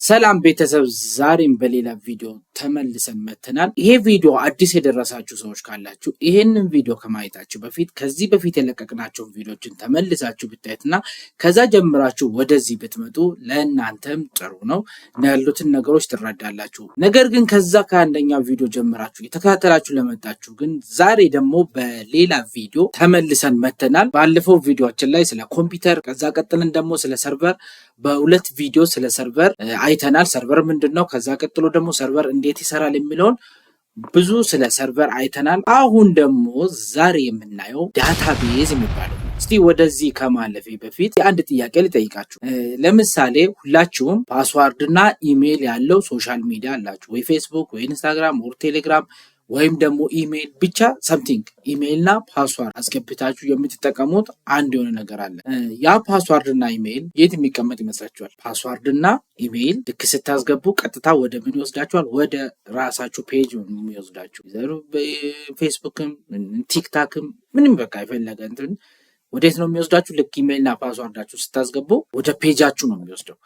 ሰላም ቤተሰብ ዛሬም በሌላ ቪዲዮ ተመልሰን መተናል። ይሄ ቪዲዮ አዲስ የደረሳችሁ ሰዎች ካላችሁ ይሄንን ቪዲዮ ከማየታችሁ በፊት ከዚህ በፊት የለቀቅናቸውን ቪዲዮችን ተመልሳችሁ ብታዩትና ከዛ ጀምራችሁ ወደዚህ ብትመጡ ለእናንተም ጥሩ ነው፣ ያሉትን ነገሮች ትረዳላችሁ። ነገር ግን ከዛ ከአንደኛው ቪዲዮ ጀምራችሁ የተከታተላችሁ ለመጣችሁ ግን ዛሬ ደግሞ በሌላ ቪዲዮ ተመልሰን መተናል። ባለፈው ቪዲዮችን ላይ ስለ ኮምፒውተር ከዛ ቀጥለን ደግሞ ስለ ሰርቨር በሁለት ቪዲዮ ስለ ሰርቨር አይተናል። ሰርቨር ምንድነው? ከዛ ቀጥሎ ደግሞ ሰርቨር እንዴት ይሰራል የሚለውን ብዙ ስለ ሰርቨር አይተናል። አሁን ደግሞ ዛሬ የምናየው ዳታቤዝ የሚባለው። እስቲ ወደዚህ ከማለፌ በፊት አንድ ጥያቄ ልጠይቃችሁ። ለምሳሌ ሁላችሁም ፓስዋርድ እና ኢሜይል ያለው ሶሻል ሚዲያ አላችሁ፣ ወይ ፌስቡክ ወይ ኢንስታግራም ወይ ቴሌግራም ወይም ደግሞ ኢሜይል ብቻ ሰምቲንግ ኢሜይልና ፓስዋርድ አስገብታችሁ የምትጠቀሙት አንድ የሆነ ነገር አለ። ያ ፓስዋርድና ኢሜይል የት የሚቀመጥ ይመስላችኋል? ፓስዋርድና ኢሜይል ልክ ስታስገቡ ቀጥታ ወደ ምን ይወስዳችኋል? ወደ ራሳችሁ ፔጅ የሚወስዳችሁ። ፌስቡክም ቲክታክም ምንም በቃ የፈለገ እንትን ወዴት ነው የሚወስዳችሁ? ልክ ኢሜይልና ፓስዋርዳችሁ ስታስገቡ ወደ ፔጃችሁ ነው የሚወስደው።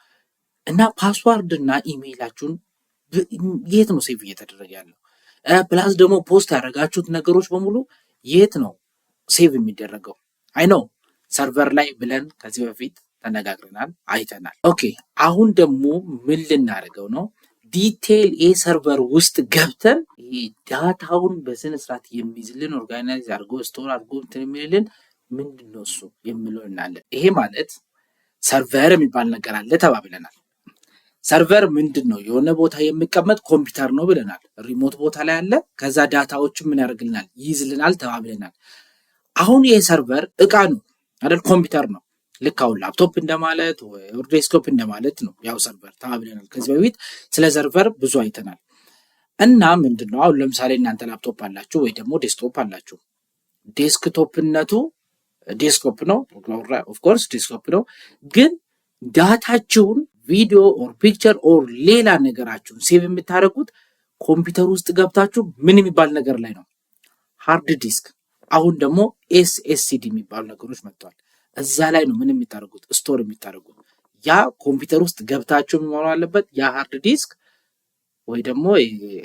እና ፓስዋርድና ኢሜይላችሁን የት ነው ሴቭ እየተደረገ ያለው? ፕላስ ደግሞ ፖስት ያደረጋችሁት ነገሮች በሙሉ የት ነው ሴቭ የሚደረገው? አይ ነው ሰርቨር ላይ ብለን ከዚህ በፊት ተነጋግረናል፣ አይተናል። ኦኬ አሁን ደግሞ ምን ልናደርገው ነው? ዲቴይል ሰርቨር ውስጥ ገብተን ዳታውን በስነ ስርዓት የሚይዝልን ኦርጋናይዝ አድርጎ ስቶር አድርጎ እንትን የሚልልን ምንድነው እሱ የሚለው እናለን። ይሄ ማለት ሰርቨር የሚባል ነገር አለ ተባብለናል። ሰርቨር ምንድን ነው? የሆነ ቦታ የሚቀመጥ ኮምፒውተር ነው ብለናል። ሪሞት ቦታ ላይ አለ። ከዛ ዳታዎችን ምን ያደርግልናል? ይይዝልናል ተባብለናል። አሁን ይሄ ሰርቨር እቃ ነው አይደል? ኮምፒውተር ነው። ልክ አሁን ላፕቶፕ እንደማለት ወይ ዴስክቶፕ እንደማለት ነው። ያው ሰርቨር ተባብለናል። ከዚህ በፊት ስለ ሰርቨር ብዙ አይተናል። እና ምንድነው አሁን ለምሳሌ እናንተ ላፕቶፕ አላችሁ ወይ ደግሞ ዴስክቶፕ አላችሁ። ዴስክቶፕነቱ ዴስክቶፕ ነው፣ ኦፍ ኮርስ ዴስክቶፕ ነው። ግን ዳታችሁን ቪዲዮ ኦር ፒክቸር ኦር ሌላ ነገራችሁን ሴቭ የምታደርጉት ኮምፒውተር ውስጥ ገብታችሁ ምን የሚባል ነገር ላይ ነው? ሃርድ ዲስክ። አሁን ደግሞ ኤስኤስዲ የሚባሉ ነገሮች መጥተዋል። እዛ ላይ ነው ምን የሚታደርጉት? ስቶር የሚታደርጉት። ያ ኮምፒውተር ውስጥ ገብታችሁ መኖር አለበት ያ ሃርድ ዲስክ ወይ ደግሞ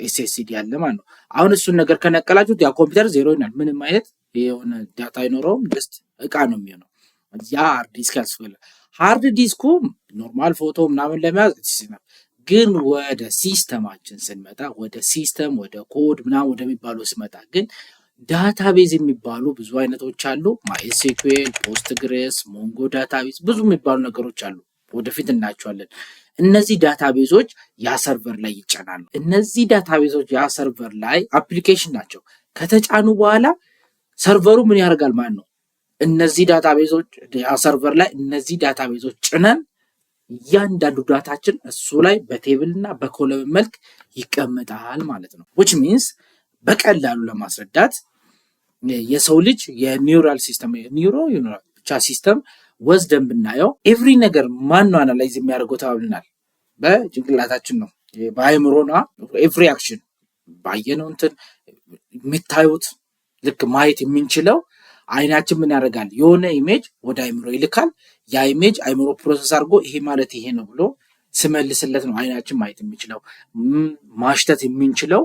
ኤስኤስዲ ያለ ማለት ነው። አሁን እሱን ነገር ከነቀላችሁት ያ ኮምፒውተር ዜሮ ይሆናል። ምንም አይነት የሆነ ዳታ አይኖረውም። ጀስት እቃ ነው የሚሆነው። ያ ሃርድ ዲስክ ያስፈልጋል። ሃርድ ዲስኩ ኖርማል ፎቶ ምናምን ለመያዝ ይችላል። ግን ወደ ሲስተማችን ስንመጣ ወደ ሲስተም ወደ ኮድ ምናምን ወደሚባለው ስመጣ ግን ዳታቤዝ የሚባሉ ብዙ አይነቶች አሉ። ማይኤስኪዩኤል፣ ፖስትግሬስ፣ ሞንጎ ዳታቤዝ ብዙ የሚባሉ ነገሮች አሉ። ወደፊት እናያቸዋለን። እነዚህ ዳታቤዞች ያ ሰርቨር ላይ ይጫናሉ። እነዚህ ዳታቤዞች ያ ሰርቨር ላይ አፕሊኬሽን ናቸው። ከተጫኑ በኋላ ሰርቨሩ ምን ያደርጋል ማለት ነው? እነዚህ ዳታቤዞች ሰርቨር ላይ እነዚህ ዳታቤዞች ጭነን እያንዳንዱ ዳታችን እሱ ላይ በቴብል እና በኮለም መልክ ይቀመጣል ማለት ነው። which means በቀላሉ ለማስረዳት የሰው ልጅ የኒውራል ሲስተም ብቻ ሲስተም ወስደን ብናየው ኤቭሪ ነገር ማን ነው አናላይዝ የሚያደርገው ተባብለናል። በጭንቅላታችን ነው፣ በአይምሮና ኤቭሪ አክሽን ባየነው እንትን የምታዩት ልክ ማየት የምንችለው አይናችን ምን ያደርጋል? የሆነ ኢሜጅ ወደ አይምሮ ይልካል። ያ ኢሜጅ አይምሮ ፕሮሰስ አድርጎ ይሄ ማለት ይሄ ነው ብሎ ስመልስለት ነው አይናችን ማየት የሚችለው። ማሽተት የምንችለው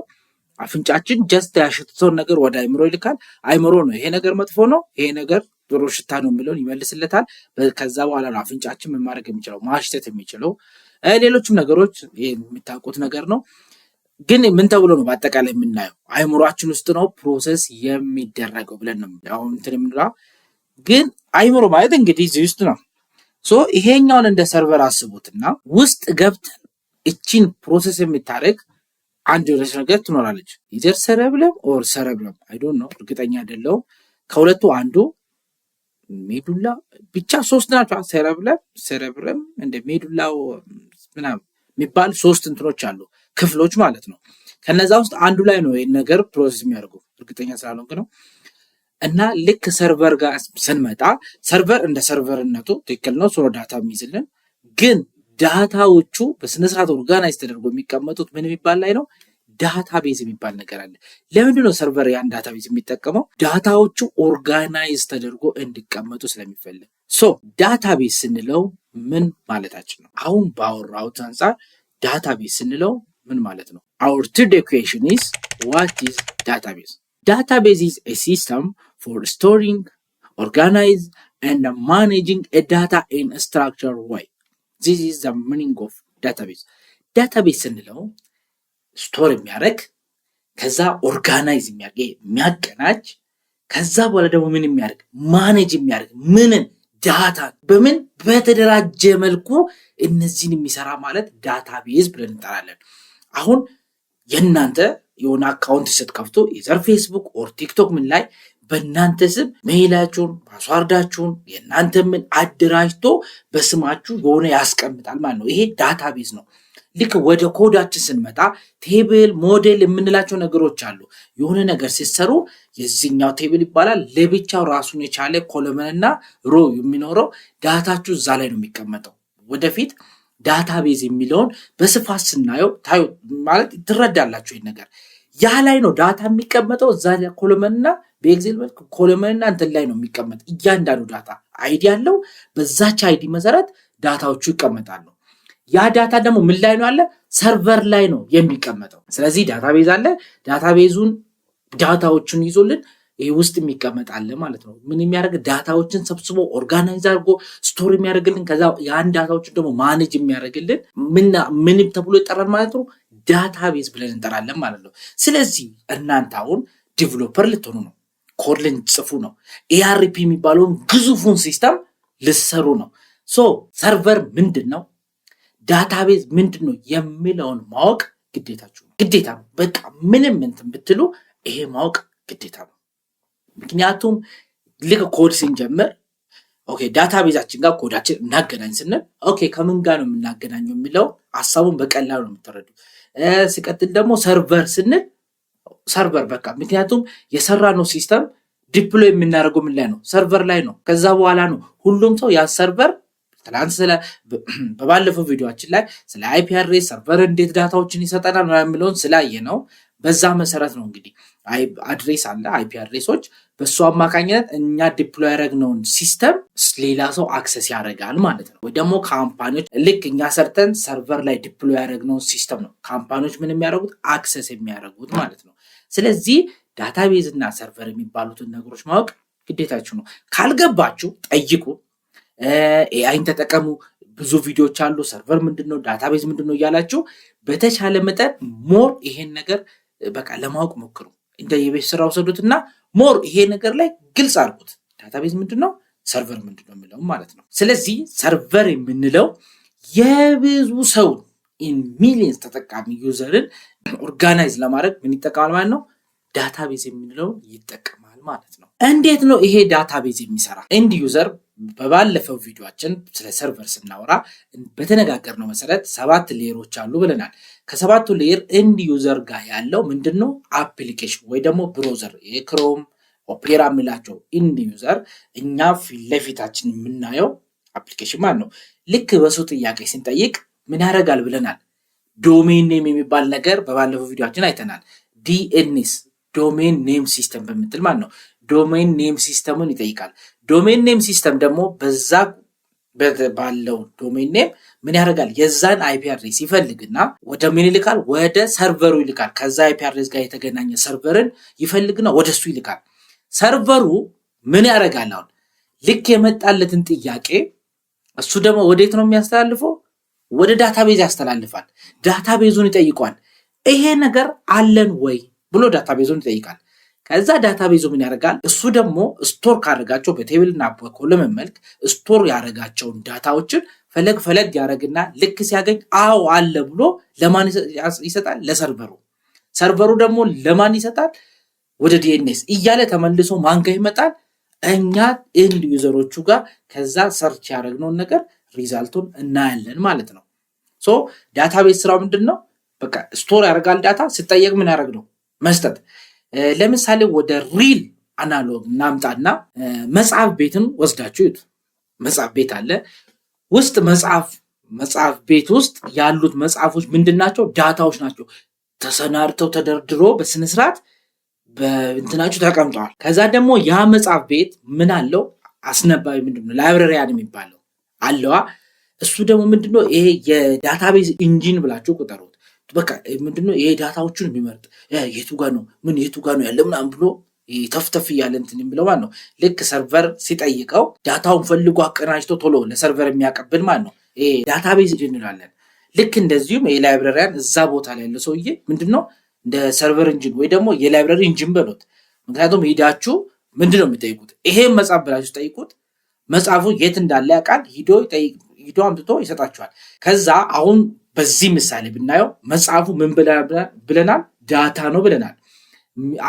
አፍንጫችን ጀስት ያሸተተውን ነገር ወደ አይምሮ ይልካል። አይምሮ ነው ይሄ ነገር መጥፎ ነው፣ ይሄ ነገር ጥሩ ሽታ ነው የሚለውን ይመልስለታል። ከዛ በኋላ ነው አፍንጫችን ምን ማድረግ የሚችለው? ማሽተት የሚችለው። ሌሎችም ነገሮች የሚታውቁት ነገር ነው። ግን ምን ተብሎ ነው በአጠቃላይ የምናየው? አይምሮአችን ውስጥ ነው ፕሮሰስ የሚደረገው ብለን ነው አሁን እንትን የምንለው። ግን አይምሮ ማለት እንግዲህ እዚህ ውስጥ ነው። ሶ ይሄኛውን እንደ ሰርቨር አስቡትና ውስጥ ገብተን እቺን ፕሮሰስ የሚታረግ አንድ የሆነች ነገር ትኖራለች። ኢዘር ሰረብለም ኦር ሰረብለም አይ ዶንት ኖ፣ እርግጠኛ አይደለሁም። ከሁለቱ አንዱ ሜዱላ ብቻ ሶስት ናቸው። ሰረብለም እንደ ሜዱላው ምናምን የሚባል ሶስት እንትኖች አሉ፣ ክፍሎች ማለት ነው። ከነዛ ውስጥ አንዱ ላይ ነው ይሄን ነገር ፕሮሰስ የሚያደርገው፣ እርግጠኛ ስላልሆንኩ ነው። እና ልክ ሰርቨር ጋር ስንመጣ ሰርቨር እንደ ሰርቨርነቱ ትክክል ነው፣ ሶ ዳታ የሚይዝልን። ግን ዳታዎቹ በስነ ስርዓት ኦርጋናይዝ ተደርጎ የሚቀመጡት ምን የሚባል ላይ ነው? ዳታቤዝ የሚባል ነገር አለ። ለምንድን ነው ሰርቨር ያን ዳታቤዝ የሚጠቀመው? ዳታዎቹ ኦርጋናይዝ ተደርጎ እንዲቀመጡ ስለሚፈልግ። ሶ ዳታቤዝ ስንለው ምን ማለታችን ነው? አሁን ባወራሁት አንፃር ዳታቤዝ ስንለው ምን ማለት ነው? Our today question is, what is database? Database is a system for storing, organizing, and managing a data in a structured way. This is the meaning of database. Database ስንለው ስቶር የሚያደርግ ከዛ ኦርጋናይዝ የሚያቀናጅ ከዛ በኋላ ደግሞ ምን የሚያደርግ ማኔጅ የሚያደርግ ምንን ዳታ በምን በተደራጀ መልኩ እነዚህን የሚሰራ ማለት ዳታቤዝ ብለን እንጠራለን። አሁን የእናንተ የሆነ አካውንት ስትከፍቱ የዘር ፌስቡክ ኦር ቲክቶክ ምን ላይ በእናንተ ስም ሜይላችሁን ፓስዋርዳችሁን የእናንተ ምን አደራጅቶ በስማችሁ የሆነ ያስቀምጣል ማለት ነው። ይሄ ዳታቤዝ ነው። ልክ ወደ ኮዳችን ስንመጣ ቴብል ሞዴል የምንላቸው ነገሮች አሉ። የሆነ ነገር ሲሰሩ የዚህኛው ቴብል ይባላል። ለብቻው ራሱን የቻለ ኮለመንና ሮ የሚኖረው ዳታችሁ እዛ ላይ ነው የሚቀመጠው። ወደፊት ዳታቤዝ የሚለውን በስፋት ስናየው ታዩ ማለት ትረዳላችሁ። ይሄን ነገር ያ ላይ ነው ዳታ የሚቀመጠው እዛ ኮለመንና በኤክሴል መልክ ኮለመንና እንትን ላይ ነው የሚቀመጥ። እያንዳንዱ ዳታ አይዲ ያለው በዛች አይዲ መሰረት ዳታዎቹ ይቀመጣሉ። ያ ዳታ ደግሞ ምን ላይ ነው አለ? ሰርቨር ላይ ነው የሚቀመጠው። ስለዚህ ዳታቤዝ አለ። ዳታቤዙን ዳታዎቹን ይዞልን ይሄ ውስጥ የሚቀመጣል ማለት ነው። ምን የሚያደርግ ዳታዎችን ሰብስቦ ኦርጋናይዝ አድርጎ ስቶር የሚያደርግልን ከዛ ያን ዳታዎችን ደግሞ ማኔጅ የሚያደርግልን ምን ተብሎ ይጠራል ማለት ነው? ዳታቤዝ ብለን እንጠራለን ማለት ነው። ስለዚህ እናንተ አሁን ዲቨሎፐር ልትሆኑ ነው፣ ኮድ ልትጽፉ ነው፣ ኤአርፒ የሚባለውን ግዙፉን ሲስተም ልትሰሩ ነው። ሶ ሰርቨር ምንድን ነው ዳታቤዝ ምንድን ነው የሚለውን ማወቅ ግዴታ ነው። በቃ ምንም እንትን ብትሉ ይሄ ማወቅ ግዴታ ነው። ምክንያቱም ልክ ኮድ ስንጀምር ኦኬ ዳታቤዛችን ጋር ኮዳችን እናገናኝ ስንል ኦኬ ከምን ጋር ነው የምናገናኘው የሚለው ሐሳቡን በቀላሉ ነው የምትረዱ። ሲቀጥል ደግሞ ሰርቨር ስንል ሰርቨር በቃ ምክንያቱም የሰራነው ሲስተም ዲፕሎይ የምናደርገው ምን ላይ ነው? ሰርቨር ላይ ነው። ከዛ በኋላ ነው ሁሉም ሰው ያ ሰርቨር በባለፈው ቪዲዮአችን ላይ ስለ አይፒ አድሬስ ሰርቨር እንዴት ዳታዎችን ይሰጠናል የሚለውን ስላየ ነው። በዛ መሰረት ነው እንግዲህ አድሬስ አለ አይፒ አድሬሶች በሱ አማካኝነት እኛ ዲፕሎይ ያደረግነውን ሲስተም ሌላ ሰው አክሰስ ያደርጋል ማለት ነው። ወይ ደግሞ ካምፓኒዎች ልክ እኛ ሰርተን ሰርቨር ላይ ዲፕሎይ ያደረግነውን ሲስተም ነው ካምፓኒዎች ምን የሚያደርጉት አክሰስ የሚያደርጉት ማለት ነው። ስለዚህ ዳታቤዝ እና ሰርቨር የሚባሉትን ነገሮች ማወቅ ግዴታችሁ ነው። ካልገባችሁ ጠይቁ፣ ኤአይን ተጠቀሙ። ብዙ ቪዲዮዎች አሉ። ሰርቨር ምንድነው ዳታቤዝ ምንድነው እያላችሁ በተቻለ መጠን ሞር ይሄን ነገር በቃ ለማወቅ ሞክሩ። እንደ የቤት ስራ ወሰዱትና ሞር ይሄ ነገር ላይ ግልጽ አድርጉት። ዳታቤዝ ምንድነው ሰርቨር ምንድነው የሚለው ማለት ነው። ስለዚህ ሰርቨር የምንለው የብዙ ሰው ኢን ሚሊየንስ ተጠቃሚ ዩዘርን ኦርጋናይዝ ለማድረግ ምን ይጠቀማል ማለት ነው? ዳታቤዝ የምንለው ይጠቀማል ማለት ነው። እንዴት ነው ይሄ ዳታቤዝ የሚሰራ? ኤንድ ዩዘር በባለፈው ቪዲዮአችን ስለ ሰርቨር ስናወራ በተነጋገርነው መሰረት 7 ሌየሮች አሉ ብለናል። ከሰባቱ ሌየር ኤንድ ዩዘር ጋር ያለው ምንድነው? አፕሊኬሽን ወይ ደግሞ ብሮዘር የክሮም ኦፔራ የሚላቸው ኤንድ ዩዘር እኛ ፊት ለፊታችን የምናየው አፕሊኬሽን ማለት ነው። ልክ በሱ ጥያቄ ስንጠይቅ ምን ያደርጋል ብለናል? ዶሜን ኔም የሚባል ነገር በባለፈው ቪዲዮአችን አይተናል። ዲኤንኤስ ዶሜን ኔም ሲስተም በምትል ማለት ነው ዶሜን ኔም ሲስተሙን ይጠይቃል። ዶሜን ኔም ሲስተም ደግሞ በዛ ባለው ዶሜን ኔም ምን ያደርጋል? የዛን አይፒ አድሬስ ይፈልግና ወደ ምን ይልካል? ወደ ሰርቨሩ ይልካል። ከዛ አይፒ አድሬስ ጋር የተገናኘ ሰርቨርን ይፈልግና ወደሱ ይልካል። ሰርቨሩ ምን ያደርጋል? አሁን ልክ የመጣለትን ጥያቄ እሱ ደግሞ ወዴት ነው የሚያስተላልፈው? ወደ ዳታቤዝ ያስተላልፋል። ዳታቤዙን ይጠይቋል። ይሄ ነገር አለን ወይ ብሎ ዳታቤዙን ይጠይቃል። ከዛ ዳታቤዙ ምን ያደርጋል? እሱ ደግሞ ስቶር ካደረጋቸው በቴብልና በኮለመን መልክ ስቶር ያደረጋቸውን ዳታዎችን ፈለግ ያደርግና ልክ ሲያገኝ አዎ አለ ብሎ ለማን ይሰጣል? ለሰርቨሩ። ሰርቨሩ ደግሞ ለማን ይሰጣል? ወደ ዲኤንኤስ እያለ ተመልሶ ማን ጋር ይመጣል? እኛ ኤንድ ዩዘሮቹ ጋር። ከዛ ሰርች ያደረግነውን ነገር ሪዛልቱን እናያለን ማለት ነው። ሶ ዳታቤዝ ስራው ምንድነው? በቃ ስቶር ያደርጋል ዳታ። ሲጠየቅ ምን ያደርግ ነው? መስጠት። ለምሳሌ ወደ ሪል አናሎግ እናምጣና መጽሐፍ ቤትን ወስዳችሁ ይዩት። መጽሐፍ ቤት አለ ውስጥ መጽሐፍ ቤት ውስጥ ያሉት መጽሐፎች ምንድናቸው? ዳታዎች ናቸው። ተሰናድተው ተደርድሮ በስነ ስርዓት በእንትናችሁ ተቀምጠዋል። ከዛ ደግሞ ያ መጽሐፍ ቤት ምን አለው? አስነባቢ ምንድነው? ላይብረሪያን የሚባለው አለዋ። እሱ ደግሞ ምንድነው ይሄ የዳታቤዝ ኢንጂን ብላችሁ ቁጠሩት። በቃ ምንድነው ይሄ ዳታዎቹን የሚመርጥ የቱ ጋር ነው ምን የቱ ጋር ነው ያለ ምናምን ብሎ ተፍተፍ እያለ እንትን የሚለው ማለት ነው። ልክ ሰርቨር ሲጠይቀው ዳታውን ፈልጎ አቀናጅቶ ቶሎ ለሰርቨር የሚያቀብል ማለት ነው። ይሄ ዳታቤዝ እንላለን። ልክ እንደዚሁም የላይብረሪያን እዛ ቦታ ላይ ያለው ሰውዬ ምንድነው እንደ ሰርቨር ኢንጂን ወይ ደግሞ የላይብረሪ ኢንጂን በሉት። ምክንያቱም ሄዳችሁ ምንድነው የሚጠይቁት? ይሄን መጽሐፍ ብላችሁ ጠይቁት። መጽሐፉ የት እንዳለ ያውቃል። ሂዶ አምጥቶ ይሰጣችኋል። ከዛ አሁን በዚህ ምሳሌ ብናየው መጽሐፉ ምን ብለናል? ዳታ ነው ብለናል።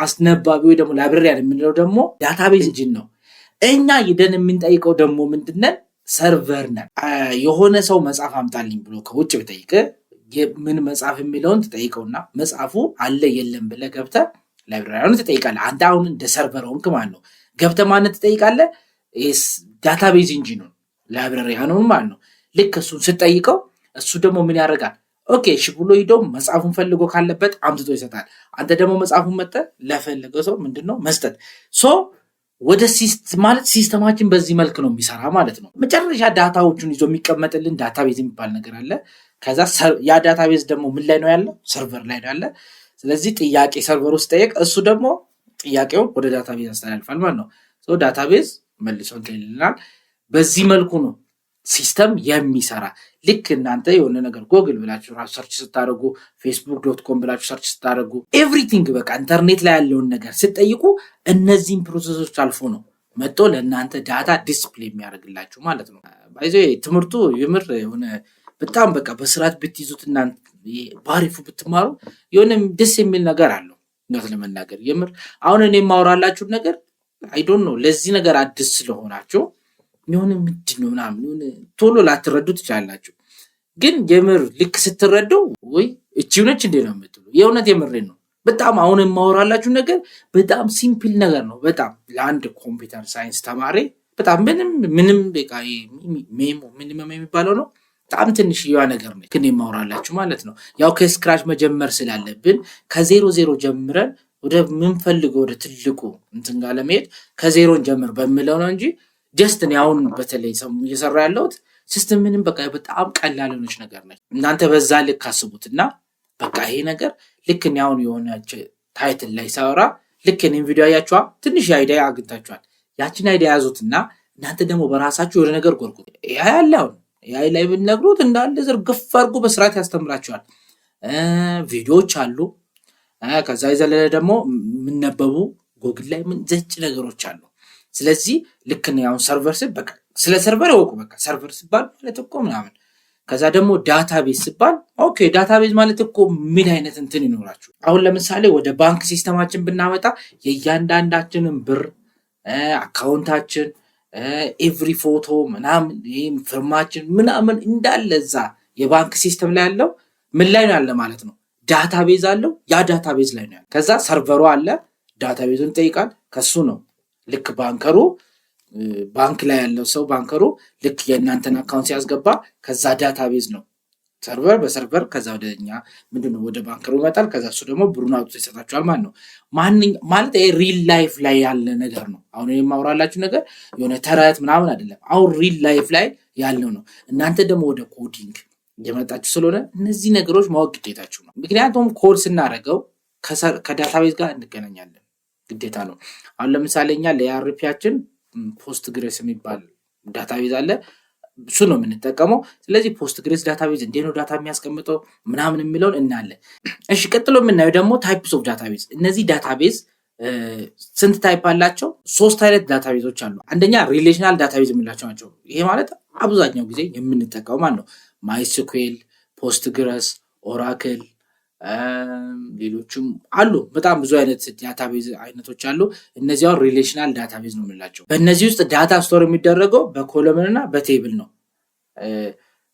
አስነባቢ ወይ ደግሞ ላይብረሪያን የምንለው ደግሞ ዳታቤዝ ኢንጂን ነው። እኛ ሂደን የምንጠይቀው ደግሞ ምንድነን? ሰርቨር ነን። የሆነ ሰው መጽሐፍ አምጣልኝ ብሎ ከውጭ ብጠይቅ ምን መጽሐፍ የሚለውን ትጠይቀውና መጽሐፉ አለ የለም ብለህ ገብተህ ላይብረሪያኑን ትጠይቃለህ። አንተ አሁን እንደ ሰርቨር ሆንክ ማለት ነው። ገብተህ ማንን ትጠይቃለህ? ዳታቤዝ ኢንጂኑን ላይብረሪያኑን ማለት ነው። ልክ እሱን ስትጠይቀው እሱ ደግሞ ምን ያደርጋል? ኦኬ እሺ ብሎ ሂዶ መጽሐፉን ፈልጎ ካለበት አምጥቶ ይሰጣል። አንተ ደግሞ መጽሐፉን መጥተህ ለፈለገው ሰው ምንድነው መስጠት። ወደ ማለት ሲስተማችን በዚህ መልክ ነው የሚሰራ ማለት ነው። መጨረሻ ዳታዎቹን ይዞ የሚቀመጥልን ዳታቤዝ የሚባል ነገር አለ። ከዛ ያ ዳታቤዝ ደግሞ ምን ላይ ነው ያለው? ሰርቨር ላይ ነው ያለ። ስለዚህ ጥያቄ ሰርቨር ውስጥ ጠየቅ፣ እሱ ደግሞ ጥያቄውን ወደ ዳታቤዝ ያስተላልፋል ማለት ነው። ዳታቤዝ መልሶ እንትን ይልናል። በዚህ መልኩ ነው ሲስተም የሚሰራ። ልክ እናንተ የሆነ ነገር ጎግል ብላችሁ ሰርች ስታደርጉ፣ ፌስቡክ.com ብላችሁ ሰርች ስታደርጉ፣ ኤቭሪቲንግ በቃ ኢንተርኔት ላይ ያለውን ነገር ስትጠይቁ እነዚህን ፕሮሰሶች አልፎ ነው መጥቶ ለእናንተ ዳታ ዲስፕሌይ የሚያደርግላችሁ ማለት ነው። ባይዞ ትምህርቱ የምር የሆነ በጣም በቃ በስርዓት ብትይዙት እናንተ ባሪፉ ብትማሩ የሆነ ደስ የሚል ነገር አለው። እውነት ለመናገር የምር አሁን እኔ የማወራላችሁ ነገር አይ ዶንት ኖ ለዚህ ነገር አዲስ ስለሆናችሁ የሆነ ምንድነው ምናምን የሆነ ቶሎ ላትረዱ ትችላላችሁ። ግን የምር ልክ ስትረዱ ወይ እቺው ነች እንዴ ነው የምትሉ። የእውነት የምሬን ነው። በጣም አሁን የማወራላችሁ ነገር በጣም ሲምፕል ነገር ነው። በጣም ለአንድ ኮምፒውተር ሳይንስ ተማሪ በጣም ምንም በቃ ሚኒመም የሚባለው ነው በጣም ትንሽዬዋ ነገር ነች። ግን የማወራላችሁ ማለት ነው ያው ከስክራች መጀመር ስላለብን ከ00 ጀምረን ወደ ምንፈልገው ወደ ትልቁ እንትን ጋር ለመሄድ ከዜሮን ጀምር በሚለው ነው እንጂ ጀስት እኔ አሁን በተለይ እየሰራ ያለሁት ሲስተም ምንም በቃ በጣም ቀላል የሆነች ነገር ነች። እናንተ በዛ ልክ አስቡትና በቃ ይሄ ነገር ልክ እኔ አሁን የሆነች ታይትል ላይ ሳወራ ልክ እኔን ቪዲዮ አያችኋ ትንሽ አይዲያ አግኝታችኋል። ያችን አይዲያ ያዙትና እናንተ ደግሞ በራሳችሁ የሆነ ነገር ጎርጉት። ያ ያለው ያ ላይ ብትነግሩት እንዳለ ዝርግፍ አድርጎ በስርዓት ያስተምራችኋል። ቪዲዮዎች አሉ። ከዛ ይዘለለ ደግሞ የምነበቡ ጎግል ላይ ምን ዘጭ ነገሮች አሉ። ስለዚህ ልክ ነው ያው ሰርቨር በቃ ስለ ሰርቨር ወቁ። በቃ ሰርቨር ሲባል ማለት እኮ ምናምን ከዛ ደግሞ ዳታቤዝ ሲባል ኦኬ ዳታቤዝ ማለት እኮ ምን አይነት እንትን ይኖራችሁ። አሁን ለምሳሌ ወደ ባንክ ሲስተማችን ብናመጣ የእያንዳንዳችንን ብር አካውንታችን ኤቭሪ ፎቶ ምናምን ይሄም ፍርማችን ምናምን እንዳለ እዛ የባንክ ሲስተም ላይ ያለው ምን ላይ ነው ያለ ማለት ነው። ዳታቤዝ አለው። ያ ዳታቤዝ ላይ ነው። ከዛ ሰርቨሩ አለ። ዳታቤዙን ጠይቃል። ከሱ ነው ልክ ባንከሩ ባንክ ላይ ያለው ሰው ባንከሩ ልክ የእናንተን አካውንት ሲያስገባ ከዛ ዳታቤዝ ነው ሰርቨር በሰርቨር ከዛ ወደኛ ምንድነው ወደ ባንከሩ ይመጣል። ከዛ እሱ ደግሞ ብሩን አውጥቶ ይሰጣችኋል ማለት ነው። ማለት ሪል ላይፍ ላይ ያለ ነገር ነው። አሁን የማወራላችሁ ነገር የሆነ ተረት ምናምን አይደለም። አሁን ሪል ላይፍ ላይ ያለው ነው። እናንተ ደግሞ ወደ ኮዲንግ እየመጣችሁ ስለሆነ እነዚህ ነገሮች ማወቅ ግዴታችሁ ነው። ምክንያቱም ኮድ ስናደርገው ከዳታቤዝ ጋር እንገናኛለን፣ ግዴታ ነው። አሁን ለምሳሌ እኛ ለአርፒያችን ፖስት ግሬስ የሚባል ዳታቤዝ አለ። እሱ ነው የምንጠቀመው። ስለዚህ ፖስት ግሬስ ዳታቤዝ እንዴት ነው ዳታ የሚያስቀምጠው ምናምን የሚለውን እናያለን። እሺ ቀጥሎ የምናየው ደግሞ ታይፕስ ኦፍ ዳታቤዝ። እነዚህ ዳታቤዝ ስንት ታይፕ አላቸው? 3 አይነት ዳታቤዞች አሉ። አንደኛ ሪሌሽናል ዳታቤዝ የምንላቸው ናቸው። ይሄ ማለት አብዛኛው ጊዜ የምንጠቀመው ማለት ነው ማይስኩዌል፣ ፖስት ግሬስ፣ ኦራክል ሌሎችም አሉ። በጣም ብዙ አይነት ዳታቤዝ አይነቶች አሉ። እነዚያው ሪሌሽናል ዳታቤዝ ነው የምንላቸው። በእነዚህ ውስጥ ዳታ ስቶር የሚደረገው በኮለምን እና በቴብል ነው።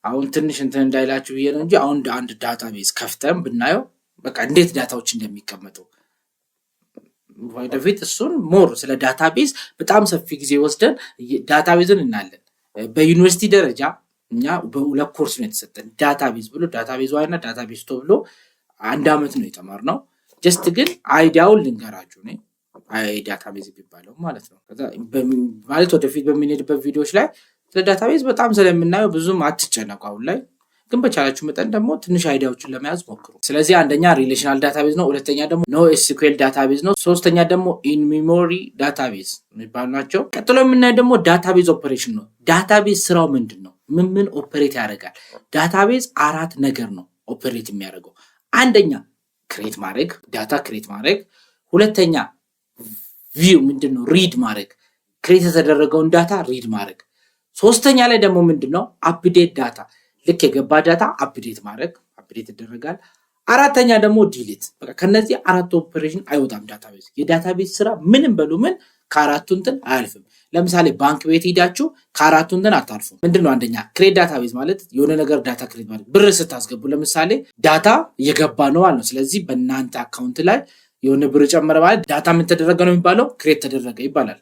አሁን ትንሽ እንትን እንዳይላችሁ ብዬ ነው እንጂ አሁን አንድ ዳታቤዝ ከፍተን ብናየው በቃ እንዴት ዳታዎች እንደሚቀመጡ ወደፊት እሱን ሞር ስለ ዳታቤዝ በጣም ሰፊ ጊዜ ወስደን ዳታቤዝን እናያለን። በዩኒቨርሲቲ ደረጃ እኛ በሁለት ኮርስ ነው የተሰጠን። ዳታቤዝ ብሎ ዳታቤዝ ዋና ዳታቤዝ ቶ ብሎ 1 ዓመት ነው የተማርነው። ጀስት ግን አይዲያውን ልንገራችሁ ነው ዳታቤዝ የሚባለው ማለት ነው። ከዛ ማለት ወደፊት በሚሄድበት ቪዲዮዎች ላይ ስለ ዳታቤዝ በጣም ስለምናየው ብዙም አትጨነቁ አሁን ላይ። ግን በቻላችሁ መጠን ደግሞ ትንሽ አይዲያዎችን ለመያዝ ሞክሩ። ስለዚህ አንደኛ ሪሌሽናል ዳታቤዝ ነው፣ ሁለተኛ ደግሞ NoSQL ዳታቤዝ ነው፣ ሶስተኛ ደግሞ ኢን ሜሞሪ ዳታቤዝ የሚባሉ ናቸው። ቀጥሎ የምናየው ደግሞ ዳታቤዝ ኦፐሬሽን ነው። ዳታቤዝ ስራው ምንድን ነው? ምን ኦፐሬት ያደርጋል? ዳታቤዝ 4 ነገር ነው ኦፐሬት የሚያደርገው። አንደኛ ክሬት ማድረግ፣ ዳታ ክሬት ማድረግ። ሁለተኛ ቪው ምንድነው? ሪድ ማድረግ፣ ክሬት የተደረገውን ዳታ ሪድ ማድረግ። ሶስተኛ ላይ ደግሞ ምንድነው? አፕዴት ዳታ፣ ልክ የገባ ዳታ አፕዴት ማድረግ፣ አፕዴት ይደረጋል። አራተኛ ደግሞ ዲሊት። በቃ ከነዚህ 4 ኦፐሬሽን አይወጣም ዳታቤዝ። የዳታቤዝ ስራ ምንም በሉ ምን ከአራቱ እንትን አያልፍም። ለምሳሌ ባንክ ቤት ሄዳችሁ ከአራቱ እንትን አታልፉም። ምንድነው? አንደኛ ክሬት ዳታቤዝ ማለት የሆነ ነገር ዳታ ክሬት ማለት ብር ስታስገቡ ለምሳሌ ዳታ እየገባ ነው ማለት ነው። ስለዚህ በእናንተ አካውንት ላይ የሆነ ብር ጨመረ ማለት ዳታ ምን ተደረገ ነው የሚባለው? ክሬት ተደረገ ይባላል።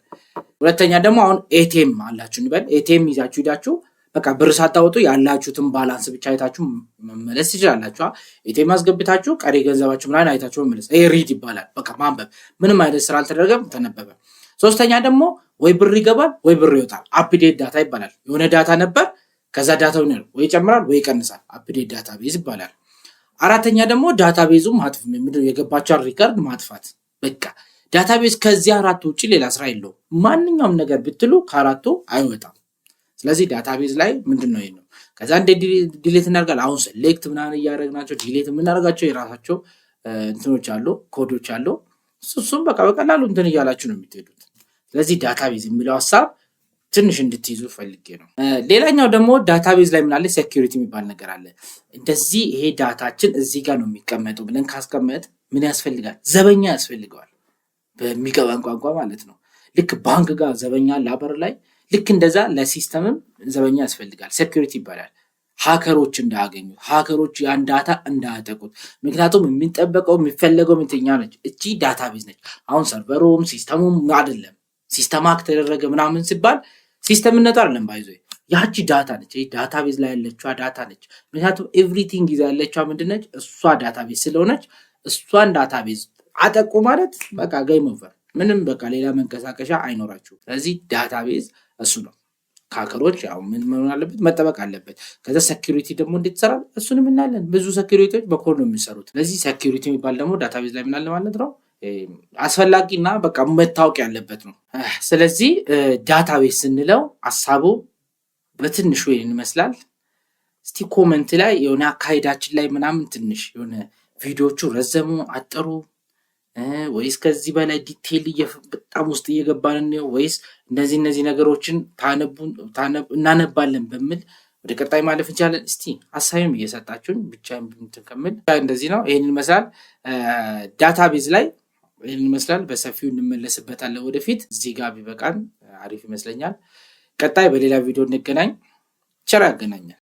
ሁለተኛ ደግሞ አሁን ኤቲኤም አላችሁ እንበል። ኤቲኤም ይዛችሁ ሄዳችሁ በቃ ብር ሳታወጡ ያላችሁትን ባላንስ ብቻ አይታችሁ መመለስ ትችላላችሁ። ኤቲኤም አስገብታችሁ ቀሪ ገንዘባችሁ ምናምን አይታችሁ መመለስ፣ ይሄ ሪድ ይባላል። በቃ ማንበብ፣ ምንም አይነት ስራ አልተደረገም፣ ተነበበ። ሶስተኛ ደግሞ ወይ ብር ይገባል ወይ ብር ይወጣል፣ አፕዴት ዳታ ይባላል። የሆነ ዳታ ነበር፣ ከዛ ዳታው ነው ወይ ይጨምራል ወይ ይቀንሳል፣ አፕዴት ዳታቤዝ ይባላል። አራተኛ ደግሞ ዳታቤዙ ማጥፋት፣ ምንድነው? የገባችውን ሪከርድ ማጥፋት። በቃ ዳታቤዝ ከዚህ 4 ውጪ ሌላ ስራ የለውም። ማንኛውም ነገር ብትሉ ከአራቱ አይወጣም። ስለዚህ ዳታቤዝ ላይ ምንድነው ይሄ ነው። ከዛ እንደ ዲሌት እናደርጋለን። አሁን ሴሌክት ምናምን እያደረግናቸው ዲሌት የምናደርጋቸው የራሳቸው እንትኖች አሉ፣ ኮዶች አሉ። እሱም በቃ በቀላሉ እንትን እያላችሁ ነው የምትሄዱት። ስለዚህ ዳታቤዝ የሚለው ሐሳብ ትንሽ እንድትይዙ ፈልጌ ነው። ሌላኛው ደግሞ ዳታቤዝ ላይ ምን አለ? ሴኩሪቲ የሚባል ነገር አለ። እንደዚህ ይሄ ዳታችን እዚህ ጋር ነው የሚቀመጠው ብለን ካስቀመጥ ምን ያስፈልጋል? ዘበኛ ያስፈልገዋል፣ በሚገባን ቋንቋ ማለት ነው። ልክ ባንክ ጋር ዘበኛ ላበር ላይ ልክ እንደዛ ለሲስተምም ዘበኛ ያስፈልጋል። ሴኩሪቲ ይባላል። ሃከሮች እንዳያገኙ፣ ሃከሮች ያን ዳታ እንዳያጠቁት። ምክንያቱም የሚጠበቀው የሚፈለገው ምትኛ ነች፣ እቺ ዳታቤዝ ነች። አሁን ሰርቨሩም ሲስተሙም አይደለም። ሲስተም አክት ተደረገ ምናምን ሲባል ሲስተምነቱ አይደለም ባይዞ፣ ያቺ ዳታ ነች። ይሄ ዳታቤዝ ላይ ያለችዋ ዳታ ነች። ምክንያቱም ኤቭሪቲንግ ይዛ ያለችዋ ምንድነች? እሷ ዳታቤዝ ስለሆነች እሷን ዳታቤዝ አጠቁ ማለት በቃ ጌም ኦቨር፣ ምንም በቃ ሌላ መንቀሳቀሻ አይኖራችሁ። ስለዚህ ዳታቤዝ እሱ ነው። ከሀከሮች ያው ምን መሆን አለበት? መጠበቅ አለበት። ከዛ ሴኩሪቲ ደግሞ እንዴት ይሰራል? እሱንም እናያለን። ብዙ ሴኩሪቲዎች በኮድ ነው የሚሰሩት። ስለዚህ ሴኩሪቲ የሚባል ደግሞ ዳታቤዝ ላይ ምን አለ ማለት ነው፣ አስፈላጊና በቃ መታወቅ ያለበት ነው። ስለዚህ ዳታቤዝ ስንለው ሐሳቡ በትንሹ ይሄን ይመስላል። እስቲ ኮሜንት ላይ የሆነ አካሄዳችን ላይ ምናምን ትንሽ የሆነ ቪዲዮቹ ረዘሙ አጠሩ ወይስ ከዚህ በላይ ዲቴል በጣም ውስጥ እየገባን ነው ወይስ እነዚህ ነገሮችን እናነባለን በሚል ወደ ቀጣይ ማለፍ እንችላለን። እስቲ ሐሳብም እየሰጣችሁን ብቻ እንትን ከመል እንደዚህ ነው። ይሄንን ይመስላል ዳታቤዝ ላይ ይሄንን ይመስላል። በሰፊው እንመለስበታለን ወደፊት። እዚህ ጋር ቢበቃን አሪፍ ይመስለኛል። ቀጣይ በሌላ ቪዲዮ እንገናኝ። ቸር ያገናኛል።